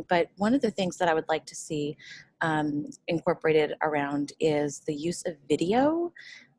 But one of the things that I would like to see incorporated around is the use of video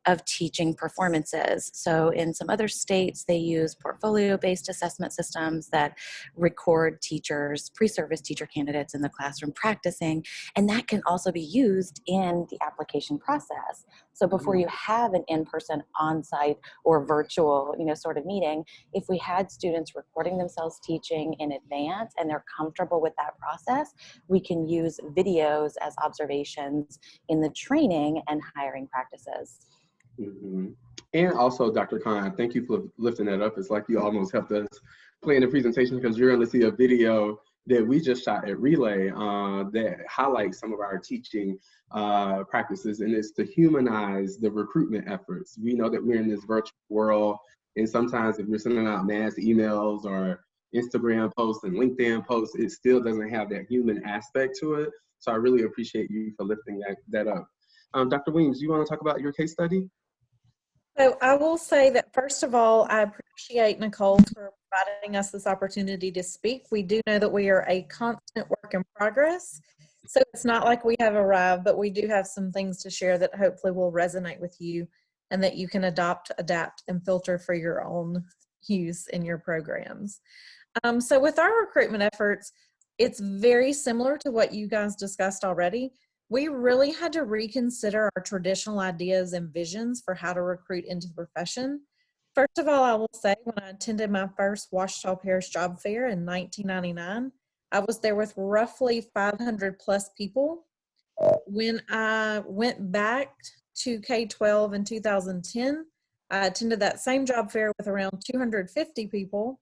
of teaching performances. So in some other states, they use portfolio-based assessment systems that record teachers, pre-service teacher candidates in the classroom practicing, and that can also be used in the application process. So before you have an in-person, on-site, or virtual, sort of meeting, if we had students recording themselves teaching in advance and they're comfortable with that process, we can use videos as observations in the training and hiring practices. Mm-hmm. And also, Dr. Khan, thank you for lifting that up. It's like you almost helped us plan the presentation, because you're going to see a video that we just shot at Relay that highlights some of our teaching practices, and it's to humanize the recruitment efforts. We know that we're in this virtual world, and sometimes if you're sending out mass emails or Instagram posts and LinkedIn posts, it still doesn't have that human aspect to it. So I really appreciate you for lifting that up. Dr. Weems, you want to talk about your case study? So I will say that, first of all, I appreciate Nicole for providing us this opportunity to speak. We do know that we are a constant work in progress. So it's not like we have arrived, but we do have some things to share that hopefully will resonate with you and that you can adopt, adapt, and filter for your own use in your programs. So with our recruitment efforts, it's very similar to what you guys discussed already. We really had to reconsider our traditional ideas and visions for how to recruit into the profession. First of all, I will say, when I attended my first Ouachita Parish job fair in 1999, I was there with roughly 500 plus people. When I went back to K-12 in 2010, I attended that same job fair with around 250 people.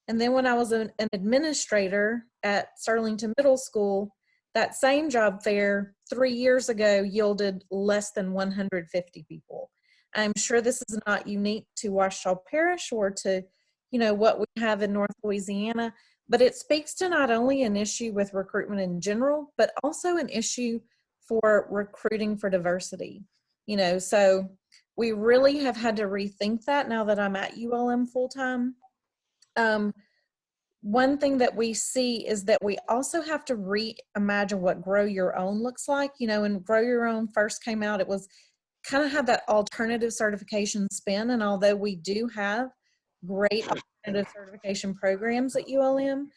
And then when I was an administrator at Sterlington Middle School, that same job fair 3 years ago yielded less than 150 people. I'm sure this is not unique to Ouachita Parish or to, what we have in North Louisiana, but it speaks to not only an issue with recruitment in general, but also an issue for recruiting for diversity. So we really have had to rethink that now that I'm at ULM full-time. One thing that we see is that we also have to reimagine what Grow Your Own looks like. When Grow Your Own first came out, it was kind of had that alternative certification spin. And although we do have great alternative certification programs at ULM,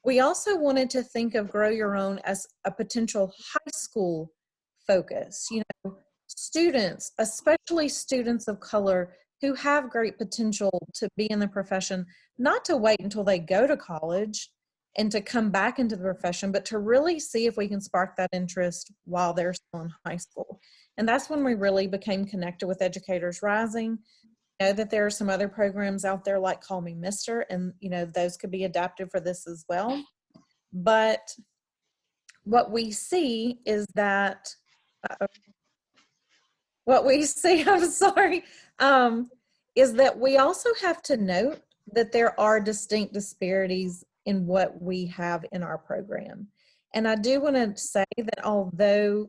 we also wanted to think of Grow Your Own as a potential high school focus. Students, especially students of color, who have great potential to be in the profession, not to wait until they go to college and to come back into the profession, but to really see if we can spark that interest while they're still in high school. And that's when we really became connected with Educators Rising. I know that there are some other programs out there like Call Me Mister, and those could be adapted for this as well. But what we see is that is that we also have to note that there are distinct disparities in what we have in our program. And I do want to say that although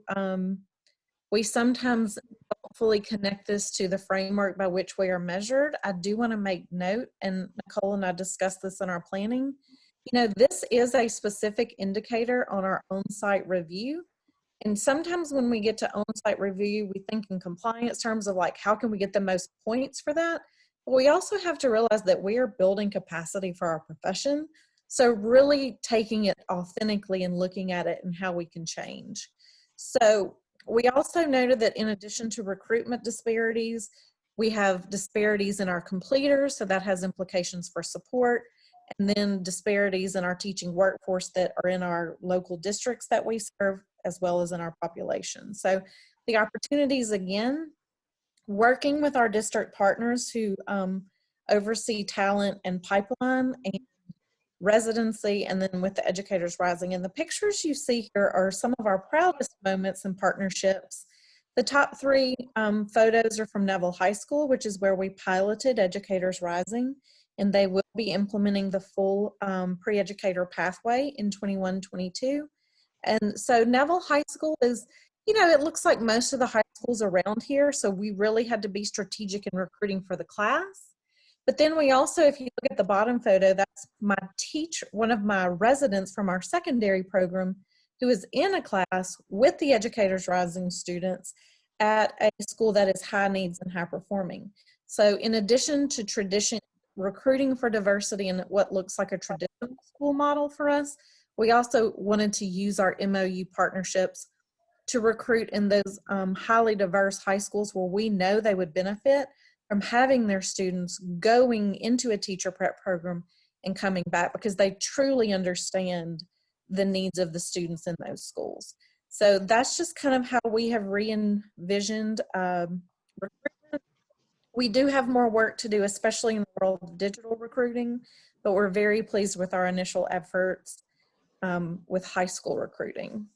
we sometimes don't fully connect this to the framework by which we are measured, I do want to make note, and Nicole and I discussed this in our planning, this is a specific indicator on our on-site review. And sometimes when we get to on-site review, we think in compliance terms of like, how can we get the most points for that? But we also have to realize that we are building capacity for our profession. So really taking it authentically and looking at it and how we can change. So we also noted that in addition to recruitment disparities, we have disparities in our completers. So that has implications for support. And then disparities in our teaching workforce that are in our local districts that we serve, as well as in our population. So the opportunities, again, working with our district partners who oversee talent and pipeline and residency, and then with the Educators Rising. And the pictures you see here are some of our proudest moments and partnerships. The top 3 photos are from Neville High School, which is where we piloted Educators Rising, and they will be implementing the full pre-educator pathway in 21-22. And so Neville High School is, it looks like most of the high schools around here, so we really had to be strategic in recruiting for the class. But then we also, if you look at the bottom photo, that's my teacher, one of my residents from our secondary program, who is in a class with the Educators Rising students at a school that is high needs and high performing. So in addition to recruiting for diversity in what looks like a traditional school model for us, we also wanted to use our MOU partnerships to recruit in those highly diverse high schools where we know they would benefit from having their students going into a teacher prep program and coming back, because they truly understand the needs of the students in those schools. So that's just kind of how we have re-envisioned recruitment. We do have more work to do, especially in the world of digital recruiting, but we're very pleased with our initial efforts with high school recruiting.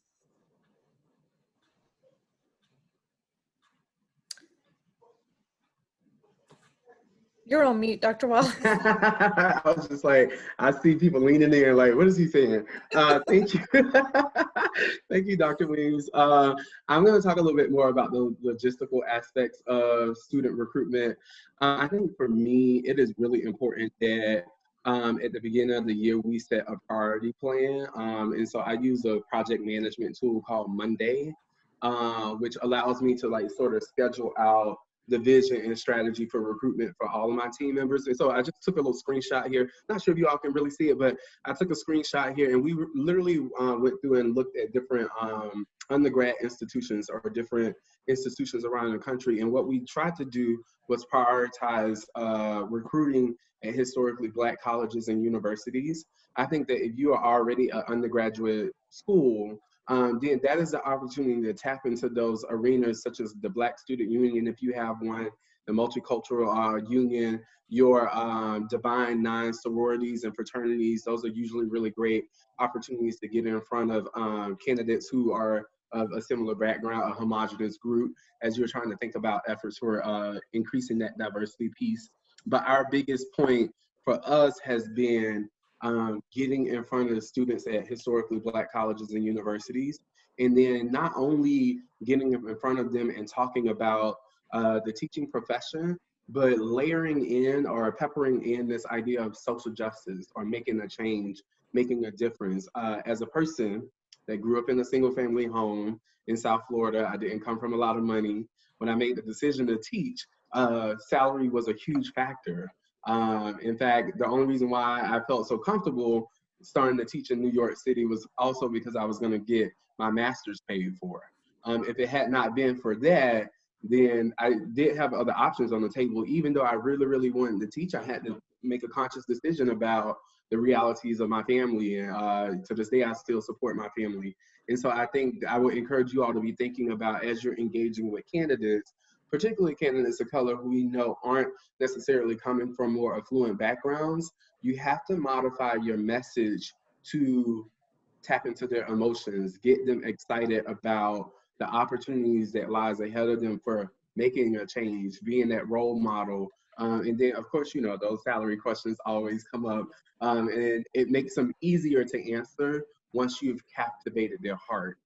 You're on mute, Dr. Wallace. I was just like, I see people leaning in like, what is he saying? Thank you. Thank you, Dr. Williams. I'm going to talk a little bit more about the logistical aspects of student recruitment. I think for me, it is really important that at the beginning of the year, we set a priority plan. And so I use a project management tool called Monday, which allows me to like sort of schedule out the vision and strategy for recruitment for all of my team members. And so I just took a little screenshot here. Not sure if you all can really see it, but I took a screenshot here, and we literally went through and looked at different undergrad institutions or different institutions around the country. And what we tried to do was prioritize recruiting at historically Black colleges and universities. I think that if you are already an undergraduate school, then that is the opportunity to tap into those arenas such as the Black Student Union, if you have one, the Multicultural Union, your Divine Nine sororities and fraternities. Those are usually really great opportunities to get in front of candidates who are of a similar background, a homogenous group, as you're trying to think about efforts for increasing that diversity piece. But our biggest point for us has been getting in front of the students at historically Black colleges and universities, and then not only getting in front of them and talking about the teaching profession, but layering in or peppering in this idea of social justice or making a change, making a difference. As a person that grew up in a single family home in South Florida, I didn't come from a lot of money. When I made the decision to teach, salary was a huge factor. In fact, the only reason why I felt so comfortable starting to teach in New York City was also because I was going to get my master's paid for. If it had not been for that, then I did have other options on the table. Even though I really, really wanted to teach, I had to make a conscious decision about the realities of my family. And to this day, I still support my family. And so I think I would encourage you all to be thinking about, as you're engaging with candidates, particularly candidates of color who we know aren't necessarily coming from more affluent backgrounds, you have to modify your message to tap into their emotions, get them excited about the opportunities that lies ahead of them for making a change, being that role model. And then, of course, you know, those salary questions always come up, and it makes them easier to answer once you've captivated their heart.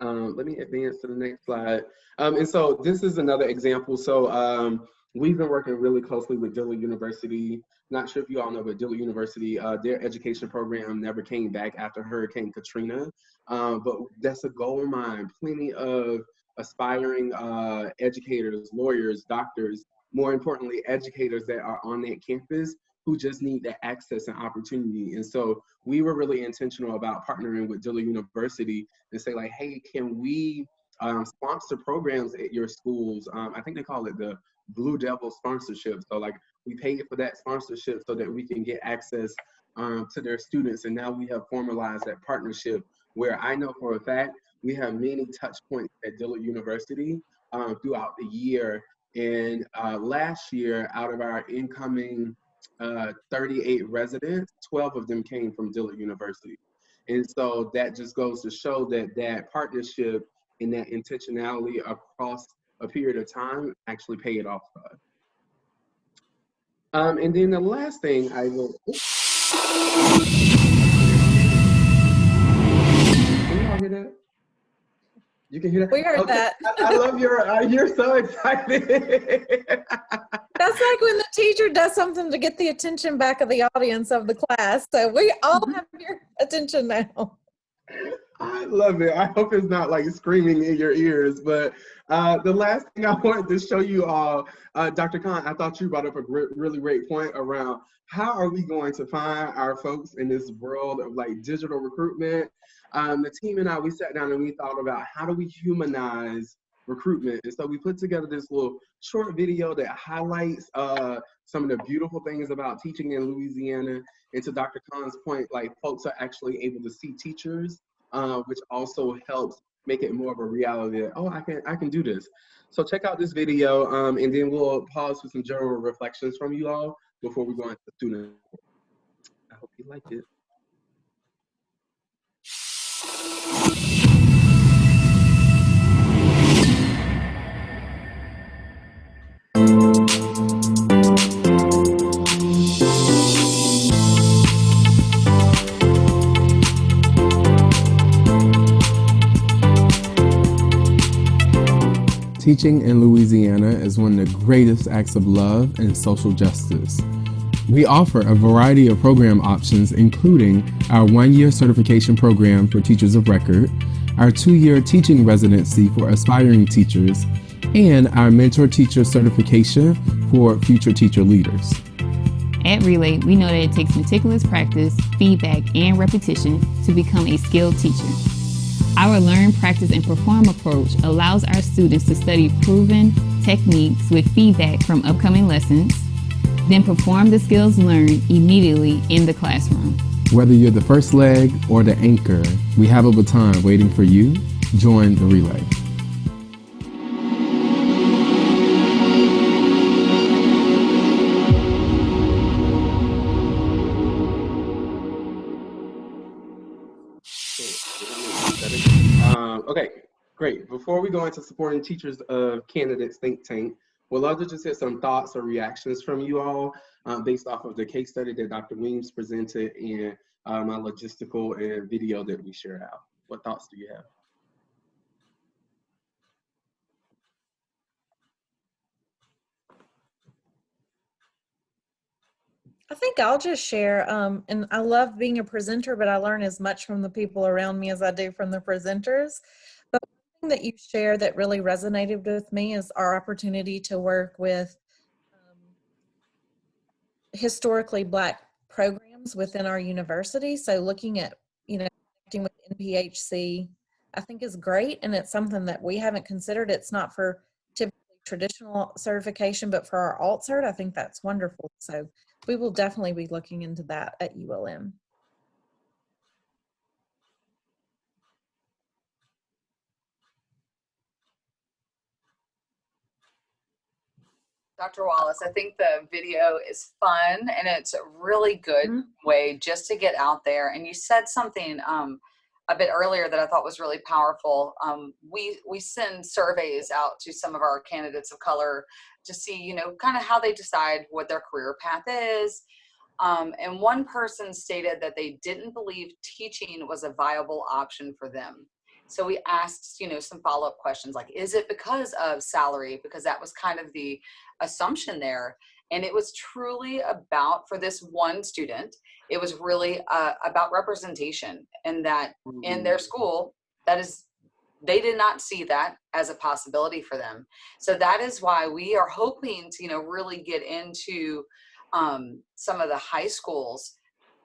Let me advance to the next slide. And so this is another example. So we've been working really closely with Dillard University. Not sure if you all know, but Dillard University, their education program never came back after Hurricane Katrina. But that's a gold mine. Plenty of aspiring educators, lawyers, doctors, more importantly, educators that are on that campus who just need that access and opportunity. And so we were really intentional about partnering with Dillard University and say like, hey, can we sponsor programs at your schools? I think they call it the Blue Devil sponsorship. So like we paid for that sponsorship so that we can get access to their students. And now we have formalized that partnership where I know for a fact we have many touch points at Dillard University throughout the year. And last year, out of our incoming 38 residents, 12 of them came from Dillard University. And so that just goes to show that that partnership and that intentionality across a period of time actually paid off for us. And then the last thing I will, can you all hear that? You can hear that? We heard Okay. that. I love you're so excited. That's like when the teacher does something to get the attention back of the audience of the class. So we all have your attention now. I love it. I hope it's not like screaming in your ears. But the last thing I wanted to show you all, Dr. Khan, I thought you brought up a really great point around how are we going to find our folks in this world of like digital recruitment. The team and I, we sat down and we thought about how do we humanize recruitment. And so we put together this little short video that highlights some of the beautiful things about teaching in Louisiana. And to Dr. Khan's point, like folks are actually able to see teachers, which also helps make it more of a reality that, oh, I can do this. So check out this video, and then we'll pause for some general reflections from you all before we go into the student. I hope you like it. Teaching in Louisiana is one of the greatest acts of love and social justice. We offer a variety of program options, including our 1-year certification program for teachers of record, our 2-year teaching residency for aspiring teachers, and our mentor teacher certification for future teacher leaders. At Relay, we know that it takes meticulous practice, feedback, and repetition to become a skilled teacher. Our learn, practice, and perform approach allows our students to study proven techniques with feedback from upcoming lessons, then perform the skills learned immediately in the classroom. Whether you're the first leg or the anchor, we have a baton waiting for you. Join the Relay. Okay, great. Before we go into supporting teachers of candidates think tank, we'd love to just get some thoughts or reactions from you all based off of the case study that Dr. Weems presented and my logistical and video that we shared out. What thoughts do you have? I think I'll just share, and I love being a presenter, but I learn as much from the people around me as I do from the presenters. But one thing that you share that really resonated with me is our opportunity to work with historically Black programs within our university. So looking at, connecting with NPHC, I think is great, and it's something that we haven't considered. It's not for typically traditional certification, but for our alt cert, I think that's wonderful. So we will definitely be looking into that at ULM. Dr. Wallace, I think the video is fun and it's a really good way just to get out there. And you said something a bit earlier that I thought was really powerful. We send surveys out to some of our candidates of color to see, kind of how they decide what their career path is. And one person stated that they didn't believe teaching was a viable option for them. So we asked, some follow-up questions like, is it because of salary? Because that was kind of the assumption there. And it was truly about, for this one student, it was really about representation, and that in their school, they did not see that as a possibility for them. So that is why we are hoping to, really get into some of the high schools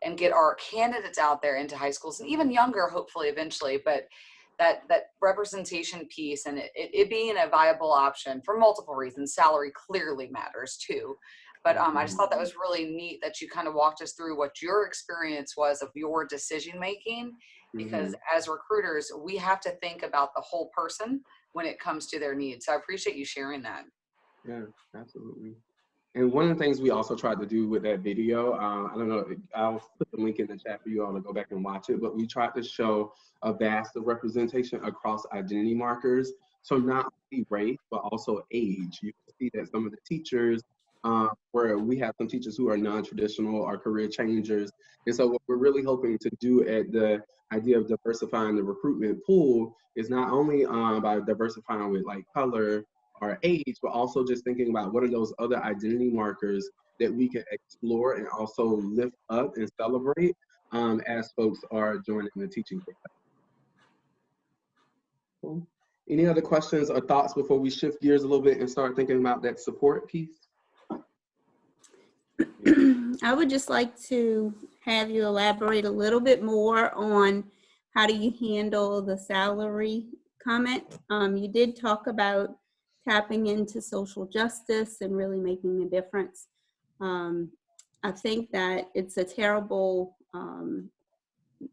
and get our candidates out there into high schools and even younger, hopefully eventually, but that representation piece and it being a viable option for multiple reasons. Salary clearly matters too. But I just thought that was really neat that you kind of walked us through what your experience was of your decision making, because as recruiters, we have to think about the whole person when it comes to their needs. So I appreciate you sharing that. Yeah, absolutely. And one of the things we also tried to do with that video, I don't know, I'll put the link in the chat for you all to go back and watch it, but we tried to show a vast representation across identity markers. So not only race, but also age. You can see that some of the teachers where we have some teachers who are non-traditional or career changers. And so what we're really hoping to do at the idea of diversifying the recruitment pool is not only by diversifying with like color or age, but also just thinking about what are those other identity markers that we can explore and also lift up and celebrate as folks are joining the teaching profession. Cool. Any other questions or thoughts before we shift gears a little bit and start thinking about that support piece? I would just like to have you elaborate a little bit more on how do you handle the salary comment. You did talk about tapping into social justice and really making a difference. I think that it's a terrible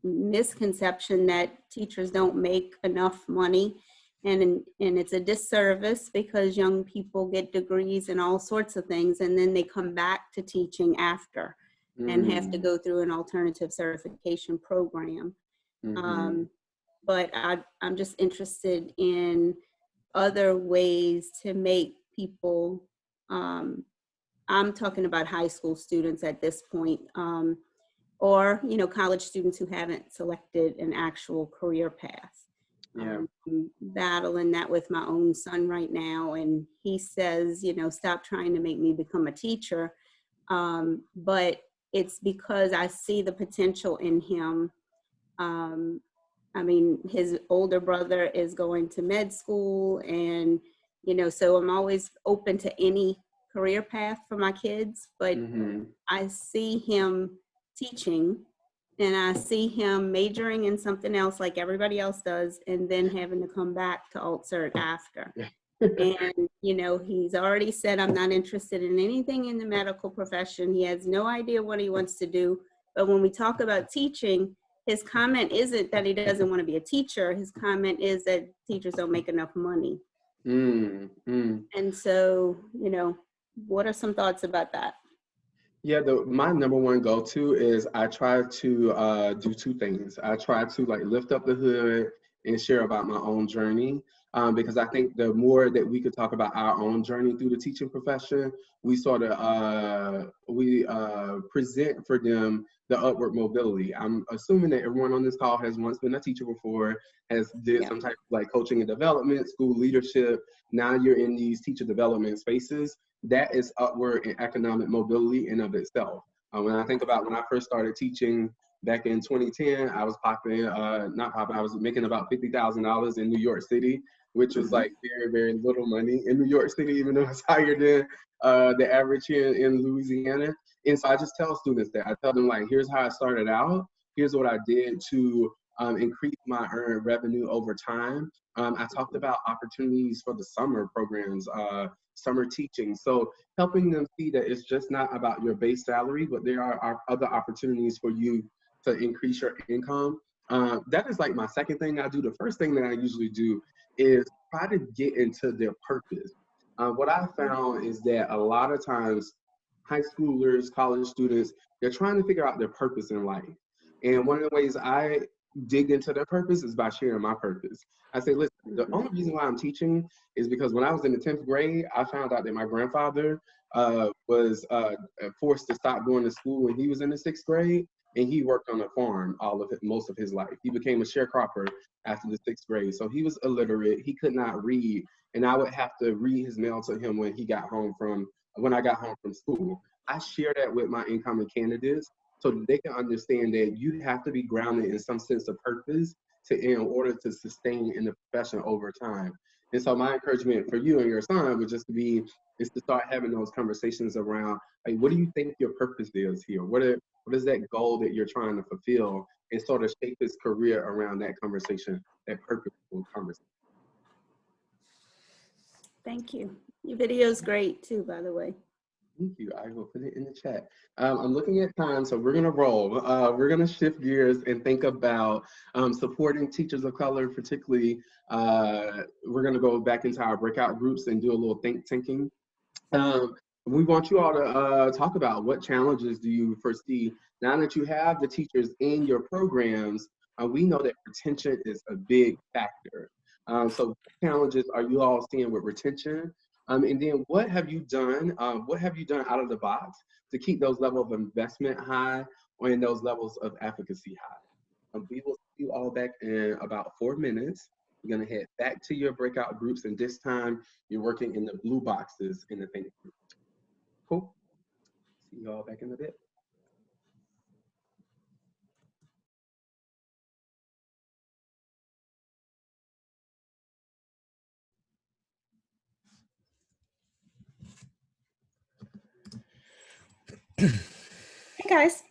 misconception that teachers don't make enough money, and it's a disservice because young people get degrees and all sorts of things, and then they come back to teaching after and have to go through an alternative certification program. But I'm just interested in other ways to make people, I'm talking about high school students at this point, or college students who haven't selected an actual career path. I'm battling that with my own son right now, and he says, stop trying to make me become a teacher, but it's because I see the potential in him. I mean, his older brother is going to med school, and so I'm always open to any career path for my kids, but I see him teaching, and I see him majoring in something else like everybody else does, and then having to come back to alt-cert after. And, he's already said, I'm not interested in anything in the medical profession. He has no idea what he wants to do. But when we talk about teaching, his comment isn't that he doesn't want to be a teacher. His comment is that teachers don't make enough money. And so, what are some thoughts about that? Yeah, my number one go-to is I try to do two things. I try to lift up the hood and share about my own journey, because I think the more that we could talk about our own journey through the teaching profession, we sort of present for them the upward mobility. I'm assuming that everyone on this call has once been a teacher before, has did some type of coaching and development, school leadership. Now you're in these teacher development spaces. That is upward and economic mobility in of itself. When I think about when I first started teaching back in 2010, I was I was making about $50,000 in New York City, which was very, very little money in New York City, even though it's higher than the average here in Louisiana. And so I just tell students that. I tell them, here's how I started out. Here's what I did to increase my earned revenue over time. I talked about opportunities for the summer programs, summer teaching. So helping them see that it's just not about your base salary, but there are other opportunities for you to increase your income. That is my second thing I do. The first thing that I usually do is try to get into their purpose. What I found is that a lot of times high schoolers, college students, they're trying to figure out their purpose in life. And one of the ways I dig into their purpose is by sharing my purpose. I say, listen, the only reason why I'm teaching is because when I was in the 10th grade, I found out that my grandfather was forced to stop going to school when he was in the 6th grade, and he worked on a farm most of his life. He became a sharecropper after the 6th grade. So he was illiterate, he could not read, and I would have to read his mail to him when I got home from school. I share that with my incoming candidates so that they can understand that you have to be grounded in some sense of purpose in order to sustain in the profession over time. And so my encouragement for you and your son would just be is to start having those conversations around, what do you think your purpose is here? What is that goal that you're trying to fulfill, and sort of shape his career around that conversation, that purposeful conversation. Thank you. Your video is great too, by the way. Thank you. I will put it in the chat. I'm looking at time, so we're going to roll. We're going to shift gears and think about supporting teachers of color, particularly. We're going to go back into our breakout groups and do a little thinking. We want you all to talk about what challenges do you foresee now that you have the teachers in your programs. We know that retention is a big factor. So what challenges are you all seeing with retention? And then what have you done? What have you done out of the box to keep those levels of investment high and those levels of efficacy high? We will see you all back in about 4 minutes. You're gonna head back to your breakout groups, and this time you're working in the blue boxes in the think group. Cool. See you all back in a bit. Hey guys,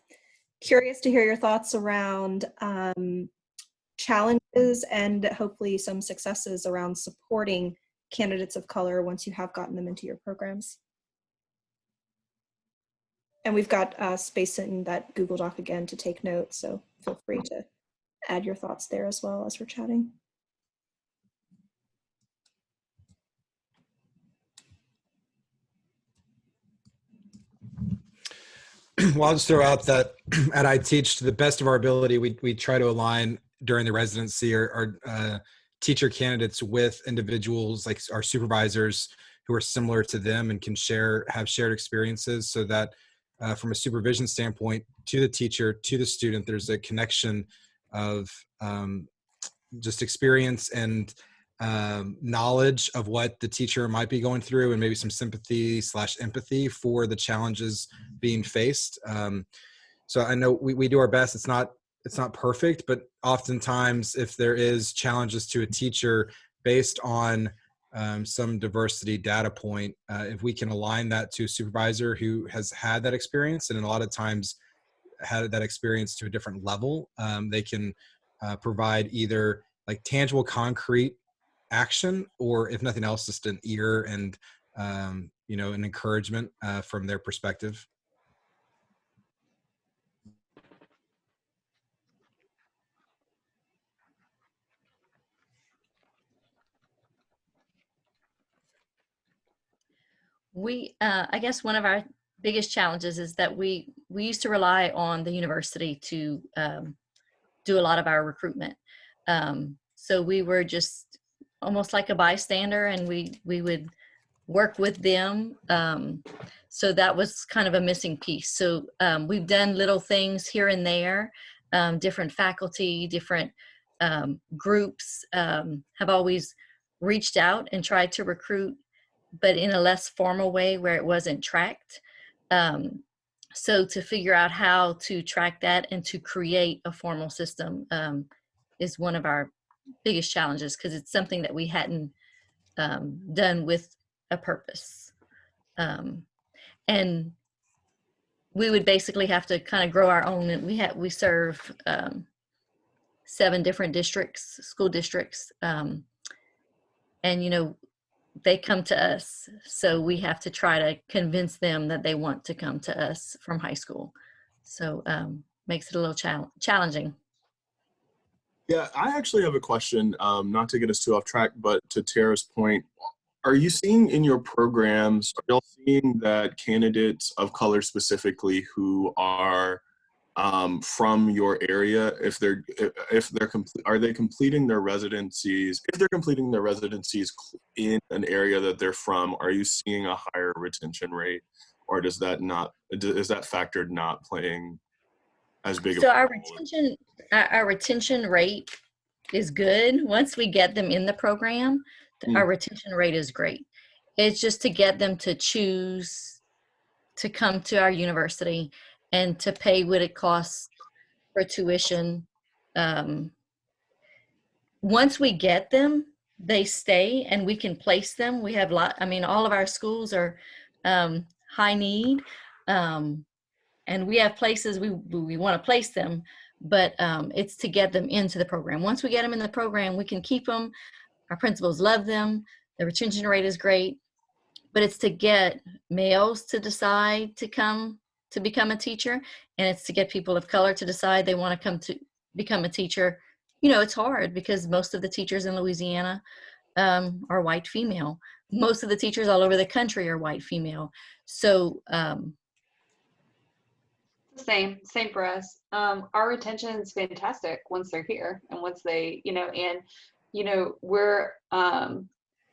curious to hear your thoughts around challenges and hopefully some successes around supporting candidates of color once you have gotten them into your programs. And we've got space in that Google Doc again to take notes, so feel free to add your thoughts there as well as we're chatting. Well, I'll just throw out that at I Teach, to the best of our ability, we try to align during the residency our teacher candidates with individuals like our supervisors who are similar to them and can have shared experiences, so that from a supervision standpoint, to the teacher, to the student, there's a connection of just experience and knowledge of what the teacher might be going through, and maybe some sympathy/empathy for the challenges being faced. So I know we do our best. It's not perfect, but oftentimes if there is challenges to a teacher based on some diversity data point, if we can align that to a supervisor who has had that experience, and a lot of times had that experience to a different level, they can provide either like tangible, concrete action, or if nothing else, just an ear and an encouragement from their perspective. I guess one of our biggest challenges is that we used to rely on the university to do a lot of our recruitment. So we were just almost like a bystander, and we would work with them. So that was kind of a missing piece. So we've done little things here and there. Different faculty, different groups have always reached out and tried to recruit, but in a less formal way where it wasn't tracked. So to figure out how to track that and to create a formal system is one of our biggest challenges, because it's something that we hadn't done with a purpose. And we would basically have to kind of grow our own. And we serve 7 different districts, school districts. And, they come to us, so we have to try to convince them that they want to come to us from high school. So makes it a little challenging. Yeah, I actually have a question, not to get us too off track, but to Tara's point, are you seeing in your programs, are y'all seeing that candidates of color specifically who are from your area, are they completing their residencies? If they're completing their residencies in an area that they're from, are you seeing a higher retention rate, or is that factored not playing as big of a role? So our retention rate is good. Once we get them in the program, our retention rate is great. It's just to get them to choose to come to our university and to pay what it costs for tuition. Once we get them, they stay and we can place them. We have all of our schools are high need, and we have places we want to place them, but it's to get them into the program. Once we get them in the program, we can keep them. Our principals love them. The retention rate is great, but it's to get males to decide to come to become a teacher, and it's to get people of color to decide they want to come to become a teacher. It's hard because most of the teachers in Louisiana are white female. Most of the teachers all over the country are white female. So same for us. Our retention is fantastic once they're here, and once they, we're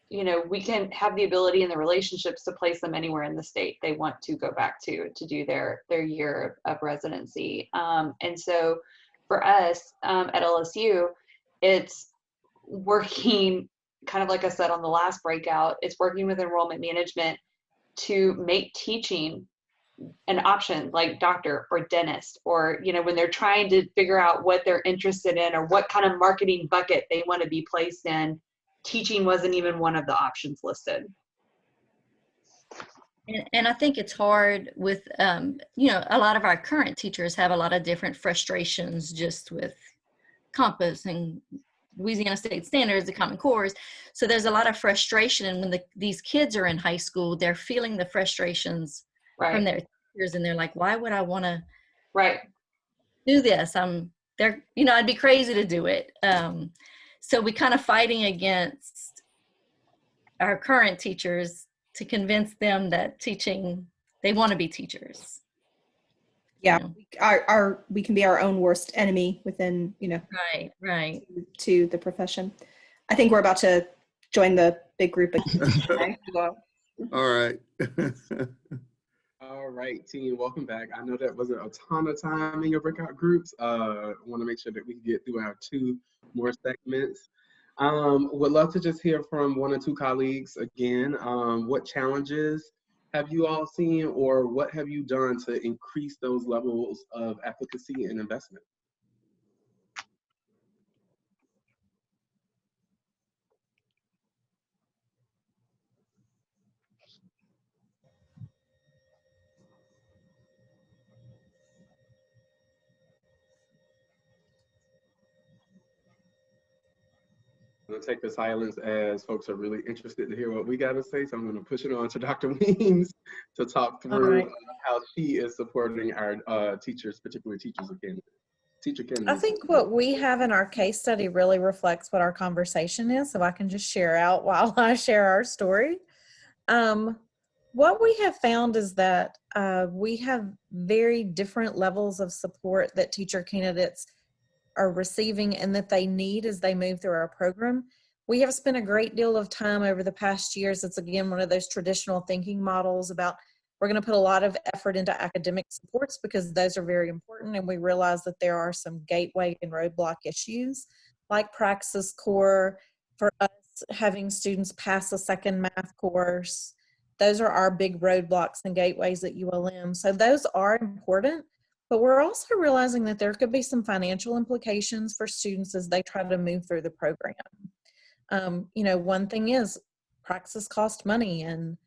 you know, we can have the ability and the relationships to place them anywhere in the state they want to go back to do their year of residency. And so for us at LSU, it's working, kind of like I said on the last breakout, it's working with enrollment management to make teaching an option, like doctor or dentist, or, you know, when they're trying to figure out what they're interested in or what kind of marketing bucket they want to be placed in, teaching wasn't even one of the options listed. And I think it's hard with, you know, a lot of our current teachers have a lot of different frustrations just with Compass and Louisiana State Standards, the Common Cores. So there's a lot of frustration. And when these kids are in high school, they're feeling the frustrations from their teachers, and they're like, why would I want to do this? They're, you know, I'd be crazy to do it. So we kind of fighting against our current teachers to convince them that teaching, they want to be teachers. Yeah, we can be our own worst enemy within, you know, right to the profession. I think we're about to join the big group again. All right. All right, team, welcome back. I know that wasn't a ton of time in your breakout groups. I want to make sure that we can get through our 2 more segments. Would love to just hear from 1 or 2 colleagues again. What challenges have you all seen, or what have you done to increase those levels of efficacy and investment? I'm going to take the silence as folks are really interested to hear what we got to say. So I'm going to push it on to Dr. Weems to talk through how she is supporting our teachers, particularly teachers of Canada. I think what we have in our case study really reflects what our conversation is. So I can just share out while I share our story. What we have found is that we have very different levels of support that teacher candidates are receiving and that they need as they move through our program. We have spent a great deal of time over the past years. It's again one of those traditional thinking models about we're going to put a lot of effort into academic supports because those are very important, and we realize that there are some gateway and roadblock issues like Praxis Core, for us having students pass a second math course. Those are our big roadblocks and gateways at ULM. So those are important. But we're also realizing that there could be some financial implications for students as they try to move through the program. You know, one thing is Praxis cost money, and,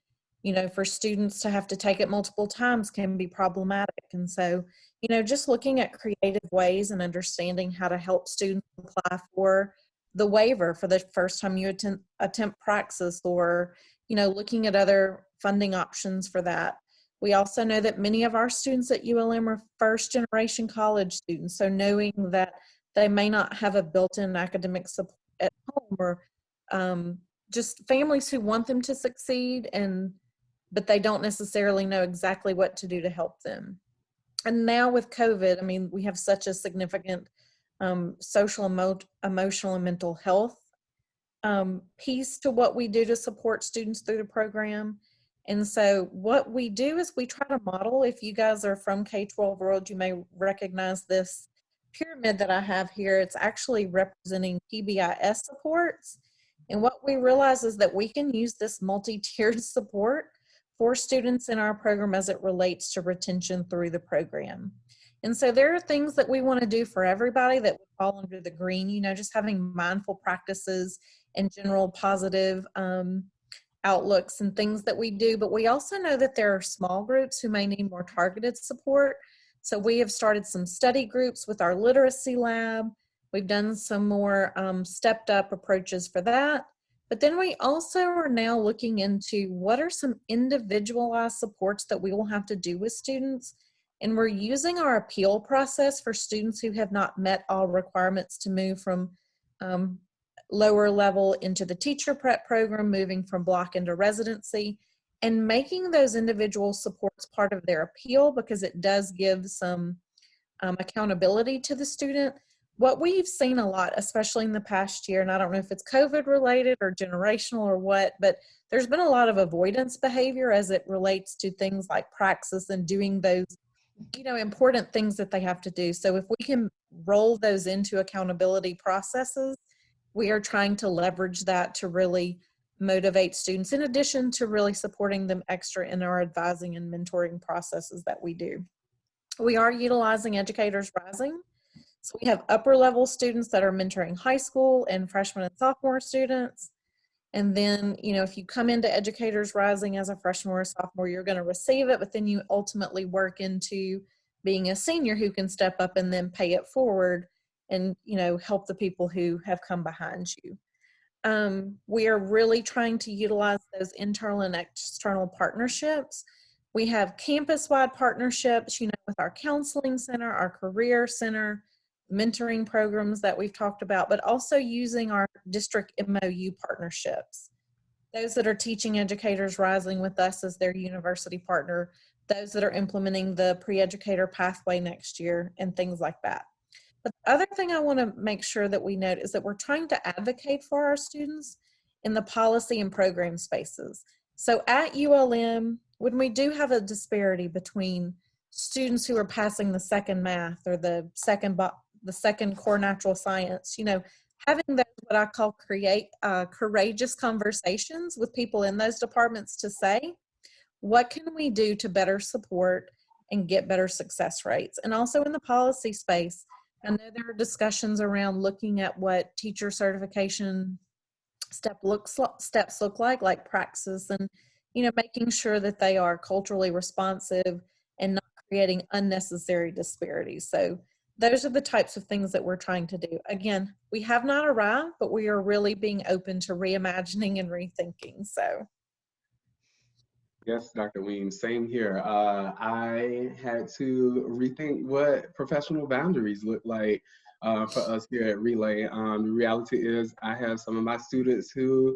you know, for students to have to take it multiple times can be problematic. And so, you know, just looking at creative ways and understanding how to help students apply for the waiver for the first time you attempt Praxis, or, you know, looking at other funding options for that. We also know that many of our students at ULM are first generation college students. So knowing that they may not have a built-in academic support at home, or just families who want them to succeed, but they don't necessarily know exactly what to do to help them. And now with COVID, I mean, we have such a significant social, emotional, and mental health piece to what we do to support students through the program. And so what we do is we try to model, if you guys are from K-12 world, you may recognize this pyramid that I have here. It's actually representing PBIS supports. And what we realize is that we can use this multi-tiered support for students in our program as it relates to retention through the program. And so there are things that we want to do for everybody that would fall under the green, you know, just having mindful practices and general positive outlooks and things that we do. But we also know that there are small groups who may need more targeted support. So we have started some study groups with our literacy lab. We've done some more stepped up approaches for that. But then we also are now looking into what are some individualized supports that we will have to do with students. And we're using our appeal process for students who have not met all requirements to move from lower level into the teacher prep program, moving from block into residency, and making those individual supports part of their appeal, because it does give some accountability to the student. what we've seen a lot, especially in the past year, and I don't know if it's COVID related or generational or what, but there's been a lot of avoidance behavior as it relates to things like praxis and doing those, important things that they have to do. So if we can roll those into accountability processes, we are trying to leverage that to really motivate students, in addition to really supporting them extra in our advising and mentoring processes that we do. We are utilizing Educators Rising. So we have upper level students that are mentoring high school and freshman and sophomore students. And then, if you come into Educators Rising as a freshman or a sophomore, you're going to receive it, but then you ultimately work into being a senior who can step up and then pay it forward and, help the people who have come behind you. We are really trying to utilize those internal and external partnerships. We have campus-wide partnerships, with our counseling center, our career center, mentoring programs that we've talked about, but also using our district MOU partnerships. Those that are teaching Educators Rising with us as their university partner, those that are implementing the pre-educator pathway next year, and things like that. But the other thing I want to make sure that we note is that we're trying to advocate for our students in the policy and program spaces. So at ULM, when we do have a disparity between students who are passing the second math or the second core natural science, having those what I call courageous conversations with people in those departments to say, what can we do to better support and get better success rates? And also in the policy space, I know there are discussions around looking at what teacher certification steps look like praxis, and making sure that they are culturally responsive and not creating unnecessary disparities. So those are the types of things that we're trying to do. Again, we have not arrived, but we are really being open to reimagining and rethinking. So. Yes, Dr. Weems, same here. I had to rethink what professional boundaries look like for us here at Relay. The reality is I have some of my students who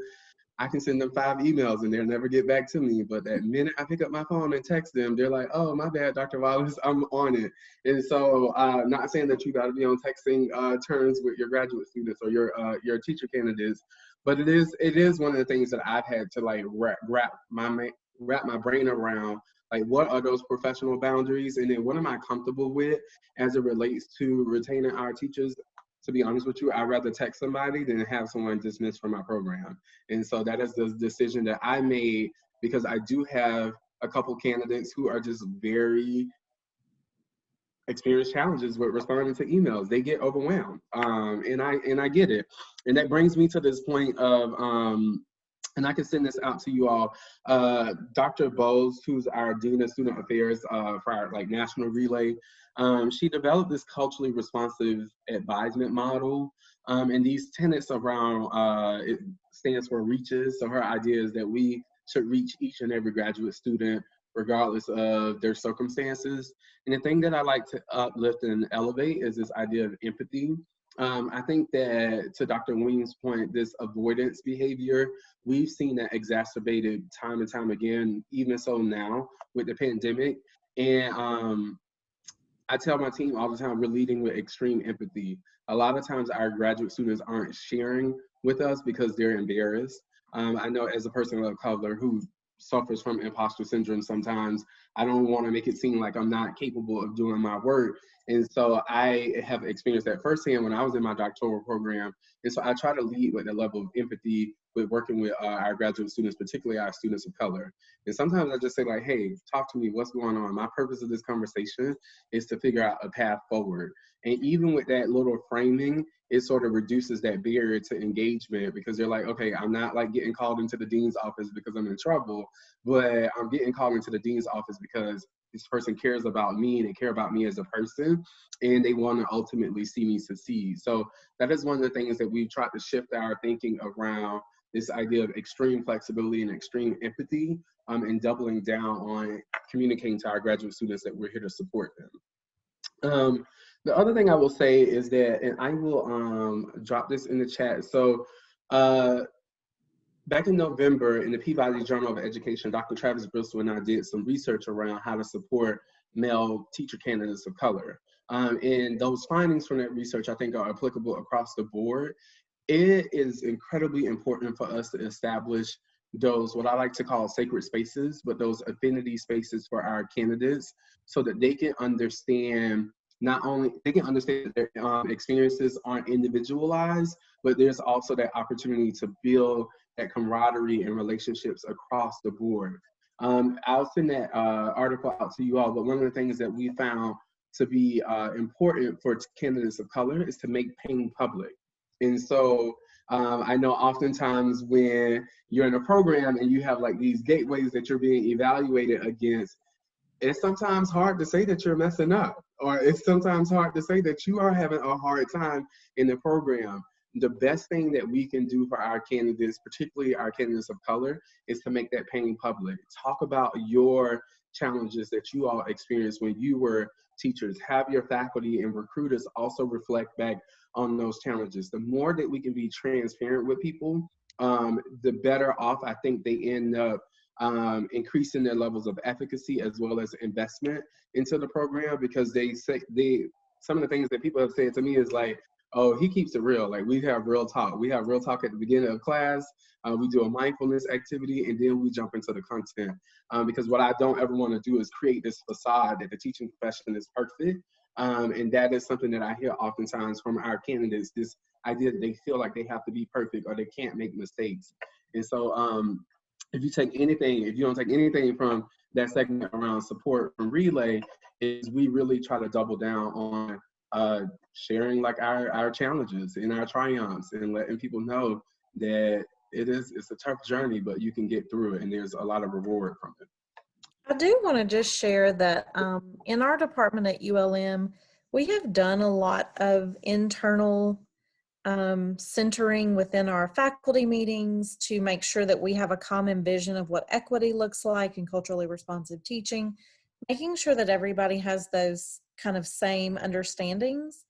I can send them 5 emails and they'll never get back to me. But that minute I pick up my phone and text them, they're like, oh, my bad, Dr. Wallace, I'm on it. And so not saying that you got to be on texting terms with your graduate students or your teacher candidates, but it is one of the things that I've had to like wrap my brain around, like what are those professional boundaries, and then what am I comfortable with as it relates to retaining our teachers. To be honest with you, I'd rather text somebody than have someone dismissed from my program. And so that is the decision that I made, because I do have a couple candidates who are just very experience challenges with responding to emails. They get overwhelmed, and I get it. And that brings me to this point of and I can send this out to you all. Dr. Bowles, who's our Dean of Student Affairs for our national relay, she developed this culturally responsive advisement model. And these tenets around, it stands for reaches. So her idea is that we should reach each and every graduate student regardless of their circumstances. And the thing that I like to uplift and elevate is this idea of empathy. I think that, to Dr. Weems' point, this avoidance behavior, we've seen that exacerbated time and time again, even so now with the pandemic. And I tell my team all the time, we're leading with extreme empathy. A lot of times our graduate students aren't sharing with us because they're embarrassed. I know as a person of color who suffers from imposter syndrome sometimes, I don't want to make it seem like I'm not capable of doing my work. And so I have experienced that firsthand when I was in my doctoral program. And so I try to lead with a level of empathy with working with our graduate students, particularly our students of color. And sometimes I just say like, hey, talk to me, what's going on? My purpose of this conversation is to figure out a path forward. And even with that little framing, it sort of reduces that barrier to engagement, because they're like, okay, I'm not like getting called into the dean's office because I'm in trouble, but I'm getting called into the dean's office because this person cares about me, they care about me as a person, and they want to ultimately see me succeed. So that is one of the things that we've tried to shift our thinking around, this idea of extreme flexibility and extreme empathy, and doubling down on communicating to our graduate students that we're here to support them. The other thing I will say is that, and I will drop this in the chat. So back in November in the Peabody Journal of Education, Dr. Travis Bristol and I did some research around how to support male teacher candidates of color. And those findings from that research, I think, are applicable across the board. It is incredibly important for us to establish those, what I like to call sacred spaces, but those affinity spaces for our candidates so that they can understand, not only they can understand that their experiences aren't individualized, but there's also that opportunity to build that camaraderie and relationships across the board. I'll send that article out to you all, but one of the things that we found to be important for candidates of color is to make pain public. And so I know oftentimes when you're in a program and you have like these gateways that you're being evaluated against, it's sometimes hard to say that you're messing up, or it's sometimes hard to say that you are having a hard time in the program. The best thing that we can do for our candidates, particularly our candidates of color, is to make that pain public. Talk about your challenges that you all experienced when you were teachers. Have your faculty and recruiters also reflect back on those challenges. The more that we can be transparent with people, the better off I think they end up increasing their levels of efficacy as well as investment into the program, because some of the things that people have said to me is like, oh, he keeps it real. Like, we have real talk. We have real talk at the beginning of class. We do a mindfulness activity, and then we jump into the content. Because what I don't ever want to do is create this facade that the teaching profession is perfect. And that is something that I hear oftentimes from our candidates, this idea that they feel like they have to be perfect or they can't make mistakes. And so if you don't take anything from that segment around support from Relay, is we really try to double down on sharing like our challenges and our triumphs, and letting people know that it's a tough journey, but you can get through it, and there's a lot of reward from it. I do want to just share that in our department at ULM, we have done a lot of internal centering within our faculty meetings to make sure that we have a common vision of what equity looks like in culturally responsive teaching, making sure that everybody has those kind of same understandings.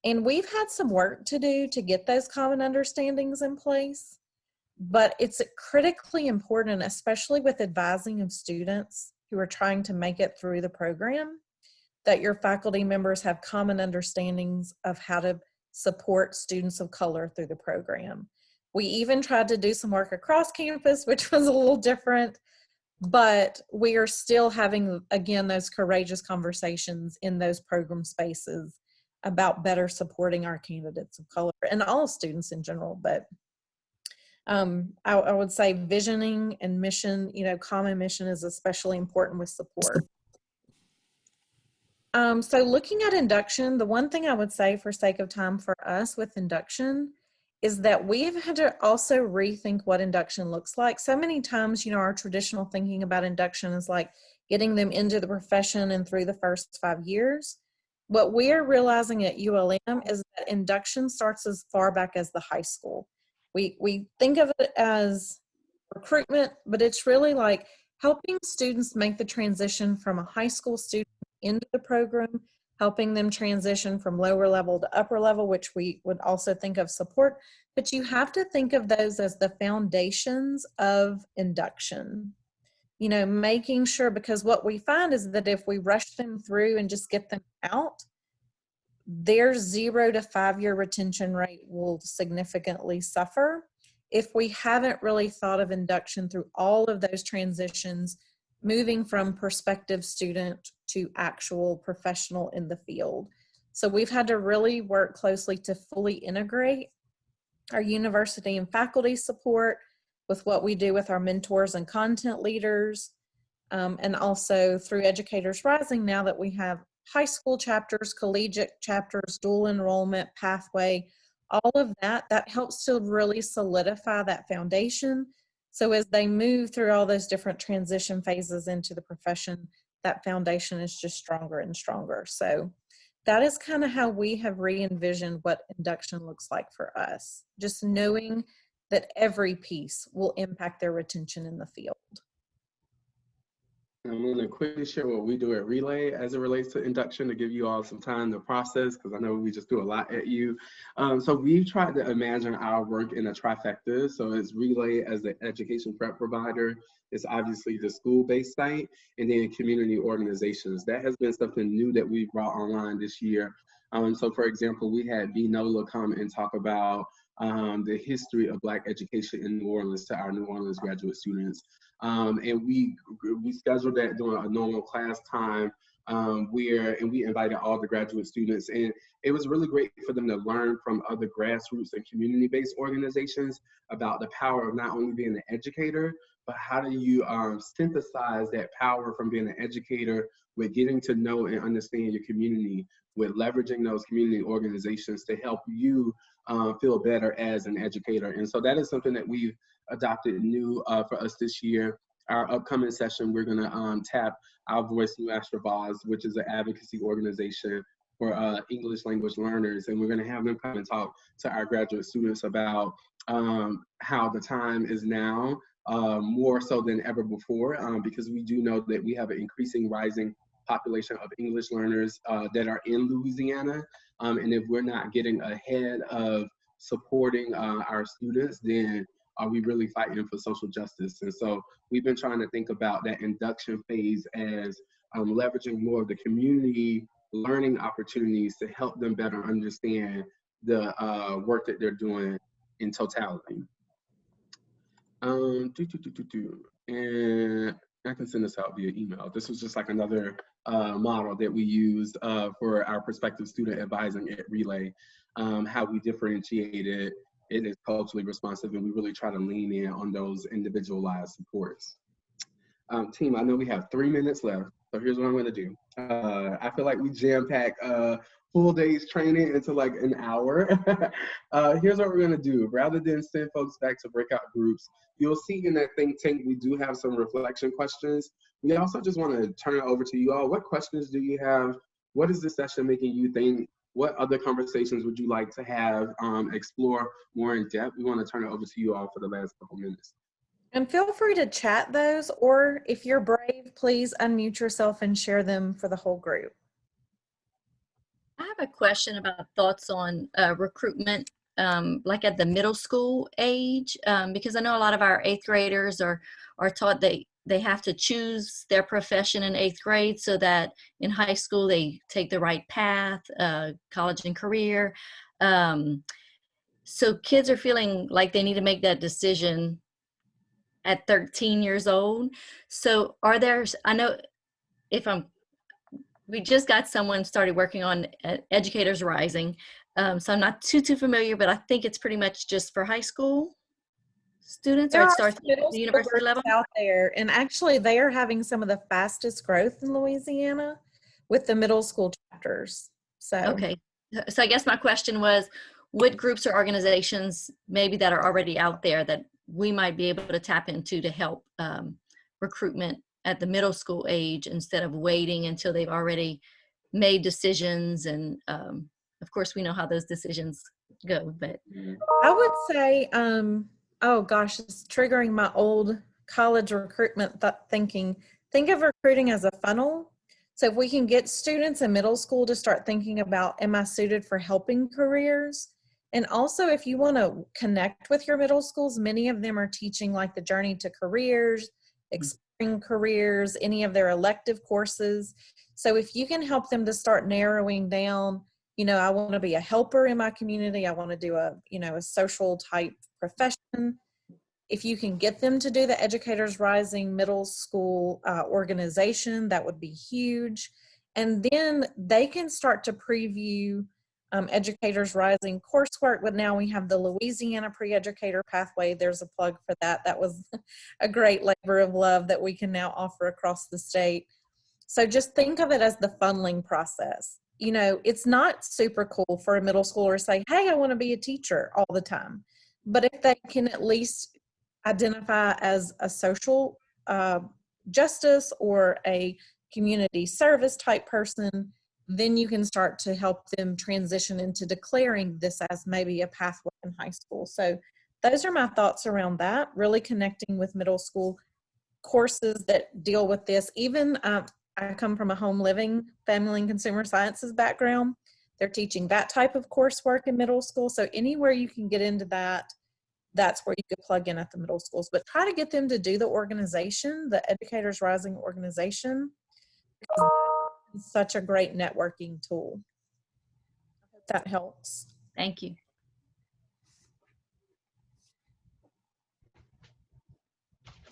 And we've had some work to do to get those common understandings in place, but it's critically important, especially with advising of students who are trying to make it through the program, that your faculty members have common understandings of how to support students of color through the program. We even tried to do some work across campus, which was a little different, but we are still having, again, those courageous conversations in those program spaces about better supporting our candidates of color and all students in general. But I would say visioning and mission, common mission is especially important with support. So looking at induction, the one thing I would say for sake of time for us with induction is that we have had to also rethink what induction looks like. So many times, our traditional thinking about induction is like getting them into the profession and through the first 5 years. What we're realizing at ULM is that induction starts as far back as the high school. We think of it as recruitment, but it's really like helping students make the transition from a high school student into the program, helping them transition from lower level to upper level, which we would also think of support. But you have to think of those as the foundations of induction. Making sure, because what we find is that if we rush them through and just get them out, their 0 to 5 year retention rate will significantly suffer if we haven't really thought of induction through all of those transitions, moving from prospective student to actual professional in the field. So we've had to really work closely to fully integrate our university and faculty support with what we do with our mentors and content leaders, and also through Educators Rising, now that we have high school chapters, collegiate chapters, dual enrollment, pathway, all of that helps to really solidify that foundation. So as they move through all those different transition phases into the profession, that foundation is just stronger and stronger. So that is kind of how we have re-envisioned what induction looks like for us. Just knowing that every piece will impact their retention in the field. I'm going to quickly share what we do at Relay as it relates to induction to give you all some time to process, because I know we just do a lot at you. So we've tried to imagine our work in a trifecta. So it's Relay as the education prep provider. It's obviously the school-based site, and then community organizations. That has been something new that we've brought online this year. So for example, we had B. Nola come and talk about the history of Black education in New Orleans to our New Orleans graduate students. And we scheduled that during a normal class time and we invited all the graduate students, and it was really great for them to learn from other grassroots and community-based organizations about the power of not only being an educator, but how do you synthesize that power from being an educator with getting to know and understand your community, with leveraging those community organizations to help you feel better as an educator. And so that is something that we've adopted new for us this year. Our upcoming session, we're going to tap our Voice New Astravaz, which is an advocacy organization for English language learners. And we're going to have them come and talk to our graduate students about how the time is now more so than ever before, because we do know that we have an increasing rising population of English learners that are in Louisiana. And if we're not getting ahead of supporting our students, then are we really fighting for social justice? And so we've been trying to think about that induction phase as leveraging more of the community learning opportunities to help them better understand the work that they're doing in totality. And I can send this out via email. This was just like another model that we used for our prospective student advising at Relay, how we differentiated it is culturally responsive, and we really try to lean in on those individualized supports. Team, I know we have 3 minutes left, so here's what I'm gonna do. I feel like we jam-pack full day's training into like an hour. Here's what we're gonna do. Rather than send folks back to breakout groups, you'll see in that think tank, we do have some reflection questions. We also just wanna turn it over to you all. What questions do you have? What is this session making you think? What other conversations would you like to have, explore more in depth? We want to turn it over to you all for the last couple minutes. And feel free to chat those, or if you're brave, please unmute yourself and share them for the whole group. I have a question about thoughts on recruitment, like at the middle school age, because I know a lot of our 8th graders are taught they have to choose their profession in 8th grade so that in high school they take the right path, college and career. So kids are feeling like they need to make that decision at 13 years old. So are there, I know we just got someone started working on Educators Rising. So I'm not too familiar, but I think it's pretty much just for high school students, or it starts at the university level out there. And actually they are having some of the fastest growth in Louisiana with the middle school chapters. So okay, so I guess my question was, what groups or organizations maybe that are already out there that we might be able to tap into to help recruitment at the middle school age instead of waiting until they've already made decisions? And of course we know how those decisions go, but I would say oh gosh, it's triggering my old college recruitment thinking. Think of recruiting as a funnel. So if we can get students in middle school to start thinking about, am I suited for helping careers? And also if you want to connect with your middle schools, many of them are teaching like the journey to careers, exploring careers, any of their elective courses. So if you can help them to start narrowing down, you know, I want to be a helper in my community. I want to do a social type profession. If you can get them to do the Educators Rising middle school organization, that would be huge. And then they can start to preview Educators Rising coursework. But now we have the Louisiana Pre-Educator Pathway. There's a plug for that. That was a great labor of love that we can now offer across the state. So just think of it as the funneling process. You know, it's not super cool for a middle schooler to say, hey, I want to be a teacher all the time. But if they can at least identify as a social justice or a community service type person, then you can start to help them transition into declaring this as maybe a pathway in high school. So those are my thoughts around that, really connecting with middle school courses that deal with this. Even I come from a home living, family and consumer sciences background. They're teaching that type of coursework in middle school. So anywhere you can get into that, that's where you could plug in at the middle schools. But try to get them to do the organization, the Educators Rising organization, because it's such a great networking tool. I hope that helps. Thank you.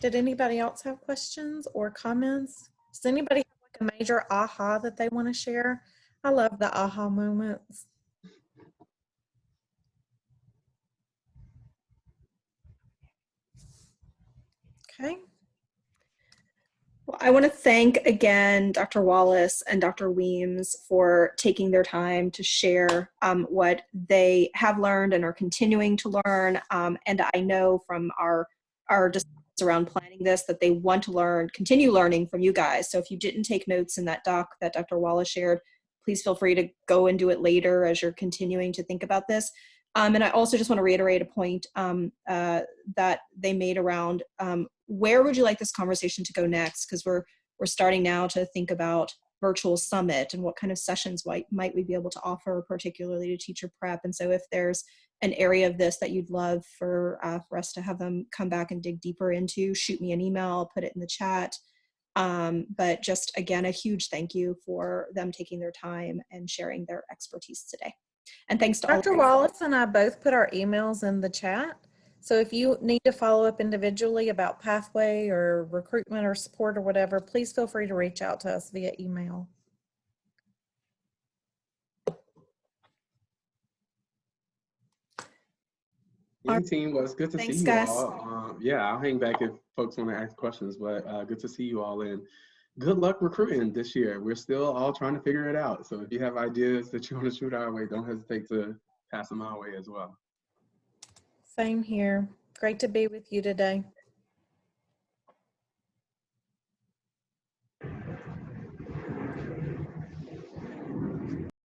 Did anybody else have questions or comments? Does anybody have like a major aha that they want to share? I love the aha moments. Okay. Well, I want to thank again Dr. Wallace and Dr. Weems for taking their time to share what they have learned and are continuing to learn. And I know from our discussions around planning this that they want to learn, continue learning from you guys. So if you didn't take notes in that doc that Dr. Wallace shared, please feel free to go and do it later as you're continuing to think about this. And I also just want to reiterate a point that they made around where would you like this conversation to go next? Because we're starting now to think about virtual summit and what kind of sessions might we be able to offer, particularly to teacher prep. And so if there's an area of this that you'd love for us to have them come back and dig deeper into, shoot me an email, I'll put it in the chat. But just again, a huge thank you for them taking their time and sharing their expertise today. And thanks to Dr. Wallace and I both put our emails in the chat. So if you need to follow up individually about pathway or recruitment or support or whatever, please feel free to reach out to us via email. Hey team, well, it's good to Thanks, see you guys. all. Yeah, I'll hang back if folks want to ask questions, but good to see you all, and good luck recruiting this year. We're still all trying to figure it out. So if you have ideas that you want to shoot our way, don't hesitate to pass them our way as well. Same here. Great to be with you today.